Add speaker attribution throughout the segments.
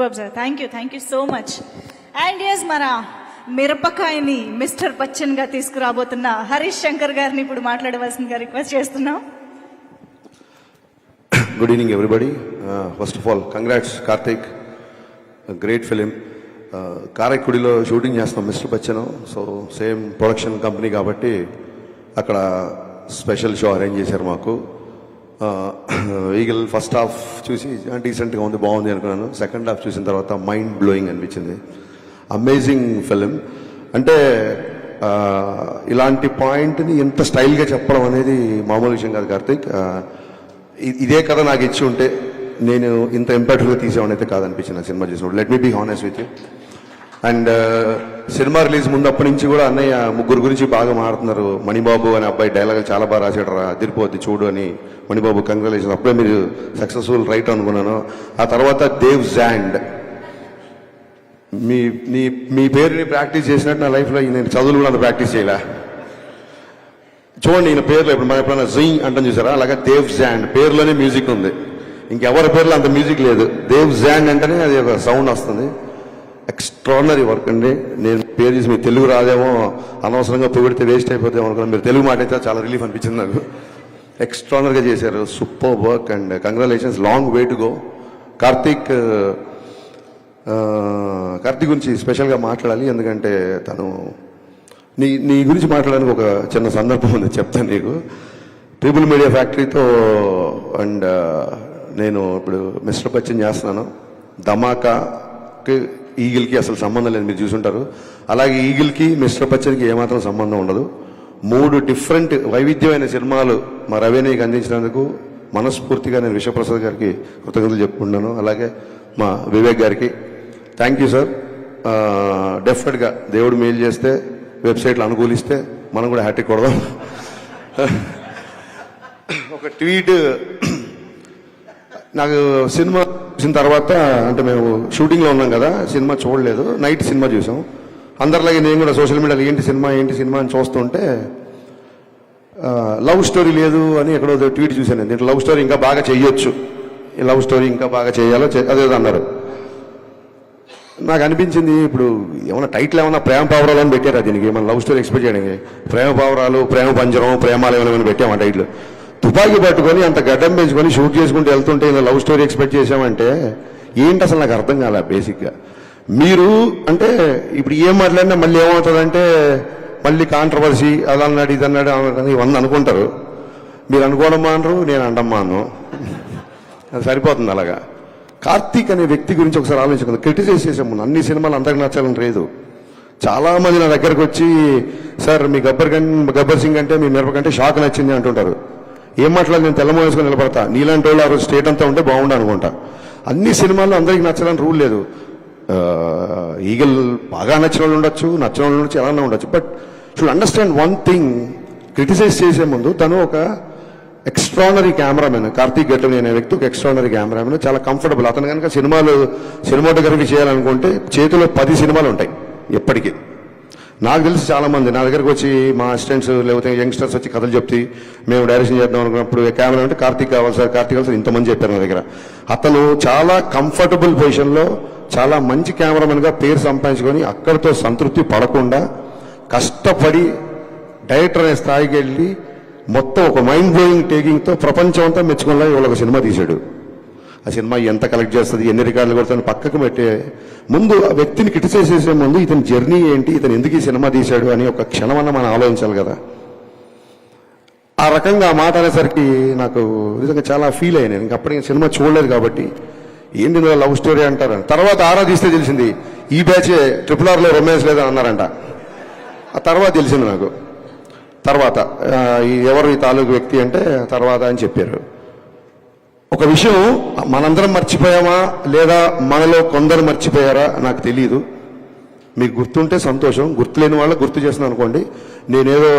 Speaker 1: Sir thank you so much. And yes మన మిరపకాయని mister Bachchan గా తీసుకురాబోతున్న హరీష్ శంకర్ గారిని ఇప్పుడు మాట్లాడవలసిందిగా రిక్వెస్ట్ చేస్తున్నాం.
Speaker 2: Good evening everybody. First of all congrats Karthik, great film. కారైక్కుడిలో షూటింగ్ చేస్తాం mister Bachchan. So same production company కాబట్టి అక్కడ స్పెషల్ షో అరేంజ్ చేశారు మాకు. ఈగల్ ఫస్ట్ హాఫ్ చూసి డీసెంట్గా ఉంది, బాగుంది అనుకున్నాను. సెకండ్ హాఫ్ చూసిన తర్వాత మైండ్ బ్లోయింగ్ అనిపించింది. Amazing film. అంటే ఇలాంటి పాయింట్ని ఎంత స్టైల్గా చెప్పడం అనేది మామూలు విషయం కాదు కార్తిక్. ఇదే కథ నాకు ఇచ్చి ఉంటే నేను ఇంత ఇంపాక్ట్గా తీసేవాడిని అయితే కాదనిపించింది సినిమా చేసినప్పుడు. Let me be honest with you. And సినిమా రిలీజ్ ముందు అప్పటి నుంచి కూడా అన్నయ్య ముగ్గురు గురించి బాగా మాట్లాడుతున్నారు. మణిబాబు అనే అబ్బాయి డైలాగ్ చాలా బాగా రాశాడు రా, అదిరిపోద్ది చూడు అని. మణిబాబు కంగ్రాచులేషన్, అప్పుడే మీరు సక్సెస్ఫుల్ రైట్ అనుకున్నాను. ఆ తర్వాత దేవ్ జాండ్, మీ పేరుని ప్రాక్టీస్ చేసినట్టు నా లైఫ్లో నేను చదువులు కూడా అంత ప్రాక్టీస్ చేయలే. చూడండి ఈయన పేర్లో ఇప్పుడు మనం ఎప్పుడైనా జీ అంటాం చూసారా, అలాగే దేవ్ జాండ్ పేరులోనే మ్యూజిక్ ఉంది. ఇంకెవరి పేర్లో అంత మ్యూజిక్ లేదు. దేవ్ జాండ్ అంటేనే అది ఒక సౌండ్ వస్తుంది. ఎక్స్ట్రాడినరీ వర్క్ అండి. నేను పేరు చేసి మీరు తెలుగు రాదేమో, అనవసరంగా పొగిడితే వేస్ట్ అయిపోతామో అనుకున్నాను. మీరు తెలుగు మాట అయితే చాలా రిలీఫ్ అనిపించింది నాకు. ఎక్స్ట్రాడినరీగా చేశారు, super work and congratulations. Long way to go. Karthik గురించి స్పెషల్గా మాట్లాడాలి, ఎందుకంటే తను నీ గురించి మాట్లాడడానికి ఒక చిన్న సందర్భం ఉంది, చెప్తాను నీకు. ట్రిపుల్ మీడియా ఫ్యాక్టరీతో అండ్ నేను ఇప్పుడు మిస్టర్ బచ్చన్ చేస్తున్నాను. ధమాకాకి ఈగిల్కి అసలు సంబంధం లేదు, మీరు చూసుంటారు. అలాగే ఈగిల్కి మిస్టర్ బచ్చన్కి ఏమాత్రం సంబంధం ఉండదు. 3 డిఫరెంట్ వైవిధ్యమైన సినిమాలు మా రవినీకి అందించినందుకు మనస్ఫూర్తిగా నేను విశ్వప్రసాద్ గారికి కృతజ్ఞతలు చెప్పుకుంటున్నాను. అలాగే మా వివేక్ గారికి థ్యాంక్ యూ సార్. డెఫినెట్గా దేవుడు మెయిల్ చేస్తే, వెబ్సైట్లు అనుకూలిస్తే మనం కూడా హ్యాట్రిక్ కొడదాం. ఒక ట్వీట్, నాకు సినిమా చూసిన తర్వాత, అంటే మేము షూటింగ్లో ఉన్నాం కదా, సినిమా చూడలేదు, నైట్ సినిమా చూసాం. అందరిలాగే నేను కూడా సోషల్ మీడియాలో ఏంటి సినిమా అని చూస్తుంటే లవ్ స్టోరీ లేదు అని ఎక్కడో ట్వీట్ చూశాను. దీంట్లో లవ్ స్టోరీ ఇంకా బాగా చేయొచ్చు, ఈ లవ్ స్టోరీ ఇంకా బాగా చేయాలో అదేదో అన్నారు. నాకు అనిపించింది, ఇప్పుడు ఏమన్నా టైటిల్ ఏమన్నా ప్రేమ పావురాలు అని పెట్టారా దీనికి? మన లవ్ స్టోరీ ఎక్స్పెక్ట్ చేయడానికి ప్రేమ పావురాలు, ప్రేమ పంజరం, ప్రేమాలు ఏమైనా పెట్టామా టైటిల్? తుపాకీ పట్టుకొని అంత గడ్డం పెంచుకొని షూట్ చేసుకుంటూ వెళ్తుంటే ఇలా లవ్ స్టోరీ ఎక్స్పెక్ట్ చేసామంటే ఏంటి అసలు నాకు అర్థం కాలే బేసిక్గా. మీరు అంటే ఇప్పుడు ఏం మాట్లాడినా మళ్ళీ ఏమవుతుందంటే మళ్ళీ కాంట్రవర్సీ, అదన్నాడు ఇదన్నాడు ఇవన్నీ అనుకుంటారు. మీరు అనుకోవడం మానరు, నేను అండమ్మా అను, అది సరిపోతుంది. అలాగా కార్తీక్ అనే వ్యక్తి గురించి ఒకసారి ఆలోచించుకుంది. క్రిటిసైజ్ చేసే ముందు అన్ని సినిమాలు అందరికి నచ్చాలని లేదు. చాలామంది నా దగ్గరకు వచ్చి, సార్ మీ గబ్బర్ సింగ్ అంటే మీ మిరప కంటే షాక్ నచ్చింది అంటుంటారు. ఏం మాట్లాడి నేను తెల్లమో వేసుకొని నిలబడతా, నీలాంటి వాళ్ళు ఆ రోజు స్టేట్ అంతా ఉంటే బాగుండు అనుకుంటా. అన్ని సినిమాల్లో అందరికి నచ్చాలని రూల్ లేదు. ఈగల్ బాగా నచ్చిన వాళ్ళు ఉండొచ్చు, నచ్చిన వాళ్ళు ఉండొచ్చు, ఎలా ఉండొచ్చు. But should understand one thing, criticise చేసే ముందు తను ఒక ఎక్స్ట్రానరీ కెమెరామెన్. కార్తీక్ గెట్టం అనే వ్యక్తి ఒక ఎక్స్ట్రానరీ కెమెరామెన్, చాలా కంఫర్టబుల్. అతను కనుక సినిమాటోగ్రఫీ చేయాలనుకుంటే చేతిలో 10 సినిమాలు ఉంటాయి ఎప్పటికీ. నాకు తెలిసి చాలామంది నా దగ్గరకు వచ్చి మా అసిస్టెంట్స్ లేకపోతే యంగ్స్టర్స్ వచ్చి కథలు చెప్తే మేము డైరెక్షన్ చేద్దాం అనుకున్నప్పుడు కెమెరా అంటే కార్తీక్ కావాలి సార్ ఇంతమంది చెప్పారు నా దగ్గర. అతను చాలా కంఫర్టబుల్ పొజిషన్లో చాలా మంచి కెమెరామెన్గా పేరు సంపాదించుకొని అక్కడితో సంతృప్తి పడకుండా కష్టపడి డైరెక్టర్ అనే స్థాయికి వెళ్ళి మొత్తం ఒక మైండ్ బ్లోయింగ్ టేకింగ్తో ప్రపంచం అంతా మెచ్చుకునేలా ఇవాళ ఒక సినిమా తీశాడు. ఆ సినిమా ఎంత కలెక్ట్ చేస్తుంది, ఎన్ని రికార్డులు కొడుతుంది పక్కకు పెట్టే ముందు ఆ వ్యక్తిని క్రిటిసైజ్ చేసే ముందు ఇతని జర్నీ ఏంటి, ఇతను ఎందుకు ఈ సినిమా తీశాడు అని ఒక క్షణమన్నా మనం ఆలోచించాలి కదా. ఆ రకంగా ఆ మాట అనేసరికి నాకు నిజంగా చాలా ఫీల్ అయ్యాను. ఇంక అప్పటికి సినిమా చూడలేదు కాబట్టి ఏంటి లవ్ స్టోరీ అంటారని. తర్వాత ఆరాధిస్తే తెలిసింది ఈ బ్యాచే RRRలో రొమాన్స్ లేదని అన్నారంట. ఆ తర్వాత తెలిసింది నాకు. తర్వాత ఎవరు ఈ తాలూకు వ్యక్తి అంటే తర్వాత అని చెప్పారు. ఒక విషయం మనందరం మర్చిపోయామా లేదా మనలో కొందరు మర్చిపోయారా నాకు తెలియదు. మీకు గుర్తుంటే సంతోషం, గుర్తులేని వాళ్ళ గుర్తు చేస్తున్నాను అనుకోండి. నేనేదో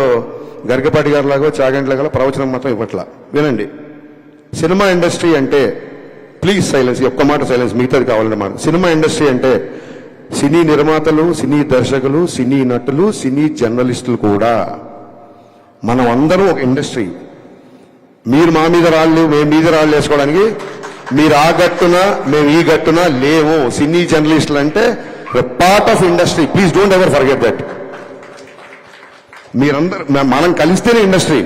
Speaker 2: గరికపాటి గారిలాగో చాగంట్లాగా ప్రవచనం మాత్రం ఇవ్వట్లా. వినండి, సినిమా ఇండస్ట్రీ అంటే, ప్లీజ్ సైలెన్స్, ఒక్క మాట సైలెన్స్, మిగతాది కావాలనే మాట. సినిమా ఇండస్ట్రీ అంటే సినీ నిర్మాతలు, సినీ దర్శకులు, సినీ నటులు, సినీ జర్నలిస్టులు కూడా మనం అందరం ఒక ఇండస్ట్రీ. మీరు మా మీద రాళ్ళు, మేము మీద రాళ్ళు వేసుకోవడానికి మీరు ఆ గట్టున మేము ఈ గట్టున లేవు. సినీ జర్నలిస్టులు అంటే part of industry. Please don't ever forget that. మీరందరూ మనం కలిస్తేనే ఇండస్ట్రీ.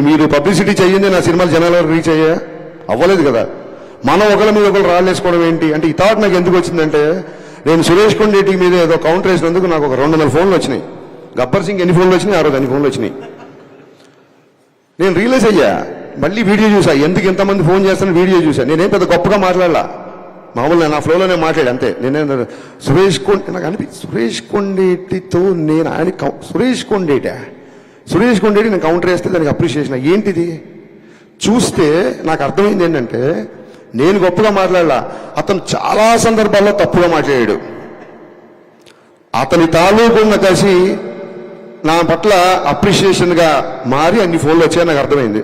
Speaker 2: మీరు పబ్లిసిటీ చెయ్యింది నా సినిమాలు జనాల వరకు రీచ్ అయ్యా అవ్వలేదు కదా. మనం ఒకరి మీద ఒకరు రాళ్ళేసుకోవడం ఏంటి అంటే ఈ థాట్ నాకు ఎందుకు వచ్చిందంటే, నేను సురేష్ కొండేటి మీద ఏదో కౌంటర్ వేసినందుకు నాకు ఒక 200 ఫోన్లు వచ్చినాయి. గబ్బర్ సింగ్ ఎన్ని ఫోన్లు వచ్చినాయి, ఆ రోజు అన్ని ఫోన్లు వచ్చినాయి. నేను రియలైజ్ అయ్యా, మళ్ళీ వీడియో చూసా, ఎందుకు ఎంతమంది ఫోన్ చేస్తాను వీడియో చూసా. నేనేం పెద్ద గొప్పగా మాట్లాడలా, మామూలుగా నా ఫ్లోలోనే మాట్లాడి అంతే. నాకు సురేష్ కొండేటితో నేను ఆయన సురేష్ కొండేటి నేను కౌంటర్ వేస్తే దానికి అప్రిషియేషన్ ఏంటిది చూస్తే నాకు అర్థమైంది ఏంటంటే, నేను గొప్పగా మాట్లాడలా, అతను చాలా సందర్భాల్లో తప్పుగా మాట్లాడాడు. అతని తాలూకున్న కసి నా పట్ల అప్రిషియేషన్గా మారి అన్ని ఫోన్లు వచ్చాయని నాకు అర్థమైంది.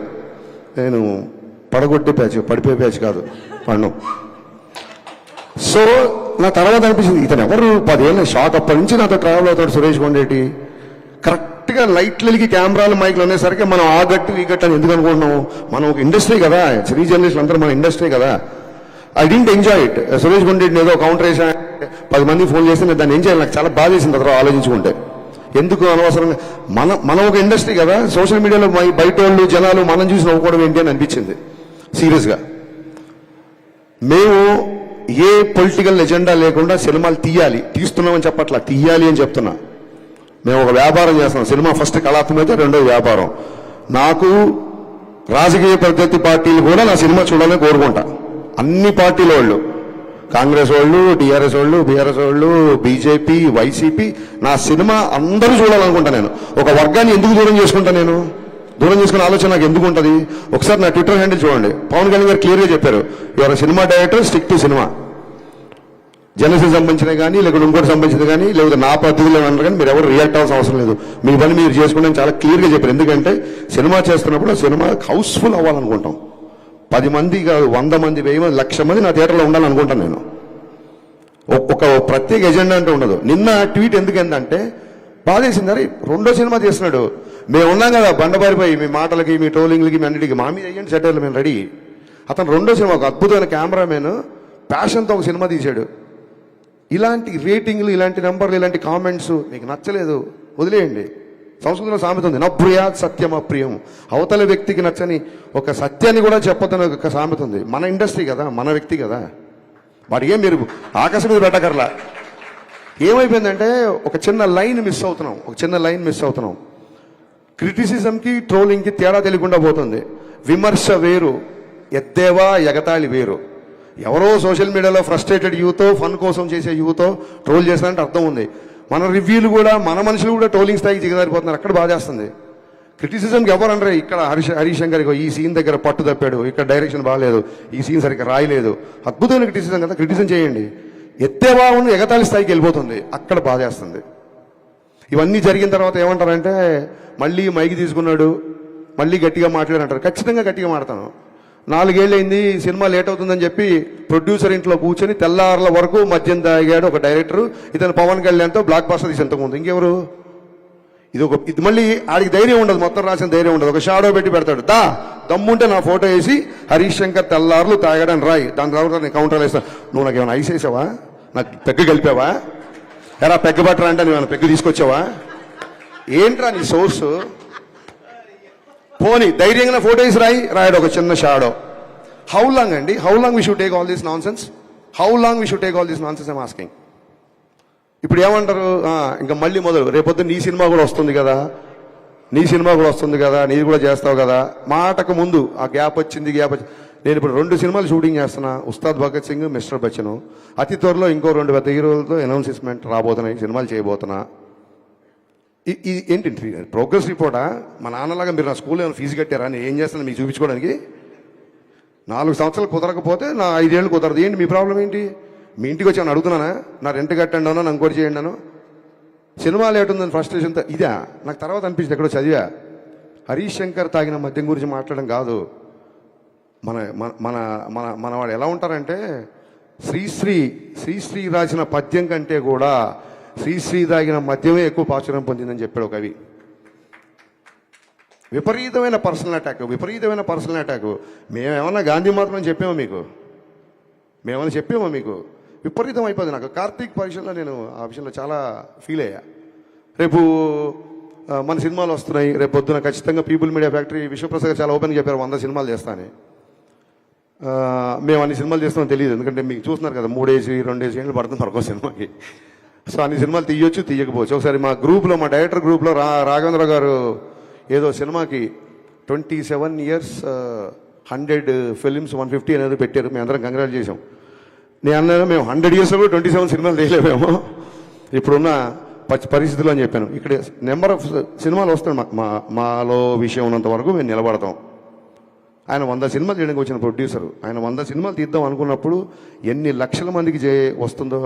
Speaker 2: నేను పడగొట్టే ప్యాచ్, పడిపోయే ప్యాచ్ కాదు పన్ను. సో నా తర్వాత అనిపించింది, ఇతను ఎవరు 10 ఏళ్ళ షాక్. అప్పటి నుంచి నాతో ట్రావెల్ అవుతాడు సురేష్ కొండేటి. కరెక్ట్గా లైట్లకి కెమెరాలు మైక్లు అనేసరికి మనం ఆ గట్టు ఈ గట్టు అని ఎందుకు అనుకుంటున్నాము? మనం ఒక ఇండస్ట్రీ కదా, సినీ జర్నలిస్టులు అందరూ మన ఇండస్ట్రీ కదా. I didn't enjoy it. Suresh కొండేటిని ఏదో కౌంటర్ వేసా 10 మంది ఫోన్ చేస్తే నేను దాన్ని ఎంజాయ్, నాకు చాలా బాధ వేసింది తర్వాత ఆలోచించుకుంటే. ఎందుకు అనవసరంగా మనం ఒక ఇండస్ట్రీ కదా, సోషల్ మీడియాలో బయట వాళ్ళు జనాలు మనం చూసి నవ్వుకోవడం ఏంటి అని అనిపించింది సీరియస్గా. మేము ఏ పొలిటికల్ ఎజెండా లేకుండా సినిమాలు తీస్తున్నామని చెప్పట్లా, తీయాలి అని చెప్తున్నా. మేము ఒక వ్యాపారం చేస్తున్నాం. సినిమా ఫస్ట్ కళాత్మకత, రెండో వ్యాపారం. నాకు రాజకీయ పద్ధతి పార్టీలు కూడా నా సినిమా చూడాలని కోరుకుంటా. అన్ని పార్టీల వాళ్ళు, కాంగ్రెస్ వాళ్ళు, టీఆర్ఎస్ వాళ్ళు, బీఆర్ఎస్ వాళ్ళు, బీజేపీ, వైసీపీ, నా సినిమా అందరూ చూడాలనుకుంటా. నేను ఒక వర్గాన్ని ఎందుకు దూరం చేసుకుంటా? నేను దూరం చేసుకునే ఆలోచన నాకు ఎందుకు ఉంటుంది? ఒకసారి నా ట్విట్టర్ హ్యాండిల్ చూడండి. పవన్ కళ్యాణ్ గారు క్లియర్గా చెప్పారు, ఎవరు cinema director stick to cinema. Janasena సంబంధించిన కానీ, లేకపోతే ఇంకోటి సంబంధించింది కానీ, లేకపోతే నా పద్ధతిలో అన్నారు కానీ మీరు ఎవరు రియాక్ట్ అవ్వాల్సిన అవసరం లేదు. మీ పని మీరు చేసుకుంటే చాలా క్లియర్గా చెప్పారు. ఎందుకంటే సినిమా చేస్తున్నప్పుడు ఆ సినిమా హౌస్ఫుల్ అవ్వాలనుకుంటాం. 10 మంది కాదు, 100 మంది, 1000 మంది, 1,00,000 మంది నా థియేటర్లో ఉండాలనుకుంటాను నేను. ఒక ప్రత్యేక ఎజెండా అంటే ఉండదు. నిన్న ట్వీట్ ఎందుకంటే బాధేసింది, అరే రెండో సినిమా చేస్తున్నాడు, మేము ఉన్నాం కదా బండబారిపోయి మీ మాటలకి, మీ ట్రోలింగ్లకి, మీ అన్నిటికీ మా మీద అయ్యండి సెటర్లు, మేము రెడీ. అతను రెండో సినిమా, ఒక అద్భుతమైన కెమెరామెన్ ప్యాషన్తో ఒక సినిమా తీశాడు. ఇలాంటి రేటింగ్లు, ఇలాంటి నెంబర్లు, ఇలాంటి కామెంట్స్ మీకు నచ్చలేదు వదిలేయండి. సంస్కృతంలో సామెత ఉంది, నప్రియాత్ సత్యం అప్రియం. అవతల వ్యక్తికి నచ్చని ఒక సత్యాన్ని కూడా చెప్పదని ఒక సామెత ఉంది. మన ఇండస్ట్రీ కదా, మన వ్యక్తి కదా, వాడికి ఏం మీరు ఆకాశం మీద పెట్టకర్లా. ఏమైపోయిందంటే ఒక చిన్న లైన్ మిస్ అవుతున్నాం. క్రిటిసిజంకి, ట్రోలింగ్కి తేడా తెలియకుండా పోతుంది. విమర్శ వేరు, ఎద్దేవా ఎగతాళి వేరు. ఎవరో సోషల్ మీడియాలో ఫ్రస్ట్రేటెడ్ యూతో, ఫన్ కోసం చేసే యూతో ట్రోల్ చేస్తారంటే అర్థం ఉంది. మన రివ్యూలు కూడా, మన మనుషులు కూడా ట్రోలింగ్ స్థాయికి దిగజారిపోతున్నారు. అక్కడ బాధేస్తుంది. క్రిటిసిజంకి ఎవరు అనరే, ఇక్కడ హరీష్ శంకర్ ఈ సీన్ దగ్గర పట్టు తప్పాడు, ఇక్కడ డైరెక్షన్ బాగాలేదు, ఈ సీన్ సరిగ్గా రాయలేదు. అద్భుతమైన క్రిటిసిజం కదా, క్రిటిసిజం చేయండి. ఎత్తేవా ఉన్న ఎగతాళి స్థాయికి వెళ్ళిపోతుంది, అక్కడ బాధేస్తుంది. ఇవన్నీ జరిగిన తర్వాత ఏమంటారంటే, మళ్ళీ మైకి తీసుకున్నాడు, మళ్ళీ గట్టిగా మాట్లాడంటారు. ఖచ్చితంగా గట్టిగా మాడతాను. 4 ఏళ్ళైంది, సినిమా లేట్ అవుతుందని చెప్పి ప్రొడ్యూసర్ ఇంట్లో కూర్చొని తెల్లార్ల వరకు మద్యం తాగాడు ఒక డైరెక్టర్. ఇతను పవన్ కళ్యాణ్తో బ్లాక్ బస్టర్ తీసి ఎంతకుముందు ఇంకెవరు? ఇది మళ్ళీ ఆడికి ధైర్యం ఉండదు, మొత్తం రాసిన ధైర్యం ఉండదు. ఒక షాడో పెట్టి పెడతాడు, దమ్ముంటే నా ఫోటో వేసి హరీష్ శంకర్ తెల్లార్లు తాగాడని రాయి, దాని తర్వాత నేను కౌంటర్ వేస్తాను. నువ్వు నాకు ఏమైనా ఐస్ వేసావా? నాకు పెగ్గు కలిపావా? ఎరా పెగ్గ బట్టరా అంటే నువ్వు పెగ్గు తీసుకొచ్చావా? ఏంట్రా నీ సోర్సు? పోనీ ధైర్యంగా ఫోటో వేసి రాయడు ఒక చిన్న షాడో. హౌ లాంగ్ అండి? How long we should take all this non sense? I'm asking. ఇప్పుడు ఏమంటారు, ఇంకా మళ్ళీ మొదలు, రేపొద్దు నీ సినిమా కూడా వస్తుంది కదా, నీది కూడా చేస్తావు కదా. మాటకు ముందు ఆ గ్యాప్ వచ్చింది. నేను ఇప్పుడు 2 సినిమాలు షూటింగ్ చేస్తున్నా, ఉస్తాద్ భగత్ సింగ్, మిస్టర్ బచ్చన్. అతి త్వరలో ఇంకో 2 పెద్ద హీరోలతో అనౌన్స్మెంట్ రాబోతున్నాయి, సినిమాలు చేయబోతున్నా. ఇది ఏంటి ప్రోగ్రెస్ రిపోర్టా? మా నాన్నలాగా మీరు నా స్కూల్లో ఏమైనా ఫీజు కట్టారా? నేను ఏం చేస్తాను మీకు చూపించుకోవడానికి? 4 సంవత్సరాలు కుదరకపోతే నా 5 ఏళ్ళు కుదరదు. ఏంటి మీ ప్రాబ్లం ఏంటి? మీ ఇంటికి వచ్చి అని అడుగుతున్నానా? నా రెంట్ కట్టండి అన్నా, ఇంకోటి చేయండి అను. సినిమా లేట్ ఉందని ఫ్రస్ట్రేషన్తో ఇదా? నాకు తర్వాత అనిపించింది, ఎక్కడో చదివా, హరీష్ శంకర్ తాగిన మద్యం గురించి మాట్లాడడం కాదు. మన మన మన మన వాడు ఎలా ఉంటారంటే, శ్రీశ్రీ రాసిన పద్యం కంటే కూడా శ్రీశ్రీ తాగిన మద్యమే ఎక్కువ ప్రాచుర్యం పొందిందని చెప్పాడు ఒక కవి. విపరీతమైన పర్సనల్ అటాక్. మేమేమన్నా గాంధీ మాత్రం చెప్పామో మీకు? మేమని చెప్పామా మీకు? విపరీతం అయిపోయింది నాకు. కార్తీక్ పరీక్షలో నేను ఆ విషయంలో చాలా ఫీల్ అయ్యా. రేపు మన సినిమాలు వస్తున్నాయి, రేపు పొద్దున ఖచ్చితంగా పీపుల్ మీడియా ఫ్యాక్టరీ విశ్వప్రసాద్ గారు చాలా ఓపెన్గా చెప్పారు 100 సినిమాలు చేస్తానని. మేము అన్ని సినిమాలు చేస్తామని తెలియదు, ఎందుకంటే మీకు చూస్తున్నారు కదా 3 ఏళ్ళు 2 ఏళ్ళు పడుతుంది మరొక సినిమాకి. సో అన్ని సినిమాలు తీయొచ్చు తీయకపోవచ్చు. ఒకసారి మా గ్రూప్లో, మా డైరెక్టర్ గ్రూప్లో రాఘవేంద్ర గారు ఏదో సినిమాకి 27 years 100 films 150 అనేది పెట్టారు. మేము అందరం కంగ్రాట్ చేసాం. నేను అన్నాను మేము 100 yearsలో కూడా 27 సినిమాలు తీయలేమేమో ఇప్పుడున్న పరిస్థితులు అని చెప్పాను. ఇక్కడ నెంబర్ ఆఫ్ సినిమాలు వస్తాయి. మాలో విషయం ఉన్నంత వరకు మేము నిలబడతాం. ఆయన 100 సినిమాలు చేయడానికి వచ్చిన ప్రొడ్యూసర్, ఆయన 100 సినిమాలు తీద్దాం అనుకున్నప్పుడు ఎన్ని లక్షల మందికి వస్తుందో,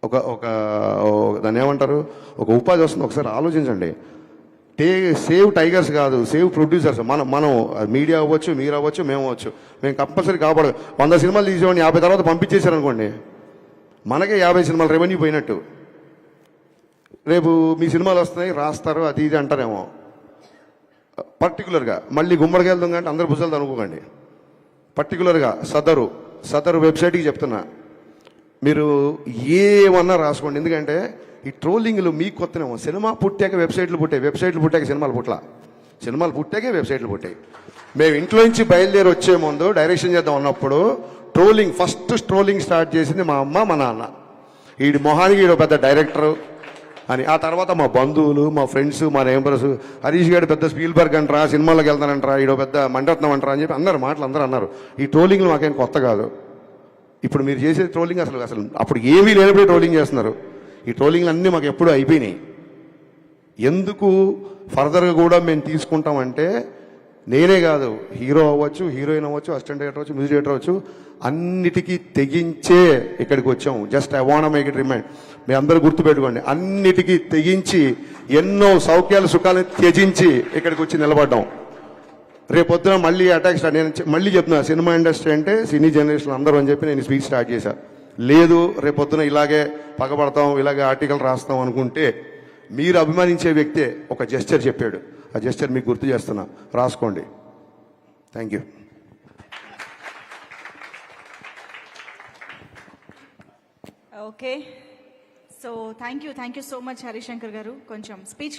Speaker 2: ఒక దాన్ని ఏమంటారు, ఒక ఉపాధి వస్తుందో ఒకసారి ఆలోచించండి. సేవ్ టైగర్స్ కాదు, సేవ్ ప్రొడ్యూసర్స్. మనం మీడియా అవ్వచ్చు, మీరు అవ్వచ్చు, మేము అవ్వచ్చు. మేము కంపల్సరీ కాపాడు. 100 సినిమాలు తీసేవాడిని 50 తర్వాత పంపించేశారనుకోండి, మనకే 50 సినిమాలు రెవెన్యూ పోయినట్టు. రేపు మీ సినిమాలు వస్తున్నాయి, రాస్తారు, అది ఇది అంటారేమో. పర్టికులర్గా మళ్ళీ గుమ్మడికి వెళ్దాం కంటే అందరు భుజాలు అనుకోకండి. పర్టికులర్గా సదరు వెబ్సైట్కి చెప్తున్నా, మీరు ఏమన్నా రాసుకోండి. ఎందుకంటే ఈ ట్రోలింగ్లు మీకు కొత్తనేమో. సినిమా పుట్టాక వెబ్సైట్లు పుట్టాక సినిమాలు పుట్టాకే వెబ్సైట్లు పుట్టాయి. మేము ఇంట్లో నుంచి బయలుదేరి వచ్చే ముందు డైరెక్షన్ చేద్దాం అన్నప్పుడు ఫస్ట్ ట్రోలింగ్ స్టార్ట్ చేసింది మా అమ్మ, మా నాన్న. వీడి మొహానికి వీడు పెద్ద డైరెక్టరు అని. ఆ తర్వాత మా బంధువులు, మా ఫ్రెండ్స్, మా నేబర్స్, హరీష్ గారు పెద్ద స్పీల్బర్గ్ అంటారా, సినిమాలకు వెళ్తానంటారా, ఈడో పెద్ద మండరత్నం అంటారా అని చెప్పి అందరు మాటలు అందరూ అన్నారు. ఈ ట్రోలింగ్లు మాకేం కొత్త కాదు. ఇప్పుడు మీరు చేసే ట్రోలింగ్ అసలు అప్పుడు ఏమీ లేనప్పుడే ట్రోలింగ్ చేస్తున్నారు. ఈ ట్రోలింగ్లు అన్నీ మాకు ఎప్పుడూ అయిపోయినాయి. ఎందుకు ఫర్దర్గా కూడా మేము తీసుకుంటామంటే, నేనే కాదు, హీరో అవ్వచ్చు, హీరోయిన్ అవ్వచ్చు, అసిస్టెంట్ డైరెక్టర్ అవ్వచ్చు, మ్యూజిక్ డైరెక్టర్ అవ్వచ్చు, అన్నిటికీ తెగించే ఇక్కడికి వచ్చాము. Just I want make it remind. మీ అందరూ గుర్తుపెట్టుకోండి, అన్నిటికీ తెగించి ఎన్నో సౌఖ్యాలు సుఖాలను త్యజించి ఇక్కడికి వచ్చి నిలబడ్డాం. రేపొద్దున మళ్ళీ అటాక్ స్టార్ట్. నేను మళ్ళీ చెప్తున్నా, సినిమా ఇండస్ట్రీ అంటే సినీ జనరేషన్ అందరూ అని చెప్పి నేను స్పీచ్ స్టార్ట్ చేశాను. లేదు రేపొద్దున ఇలాగే పగబడతాం, ఇలాగే ఆర్టికల్ రాస్తాం అనుకుంటే, మీరు అభిమానించే వ్యక్తే ఒక జెస్చర్ చెప్పాడు. ఆ జెస్చర్ మీకు గుర్తు చేస్తున్నా, రాసుకోండి. Thank you.
Speaker 1: Okay, so thank you so much Harishankar గారు. కొంచెం స్పీచ్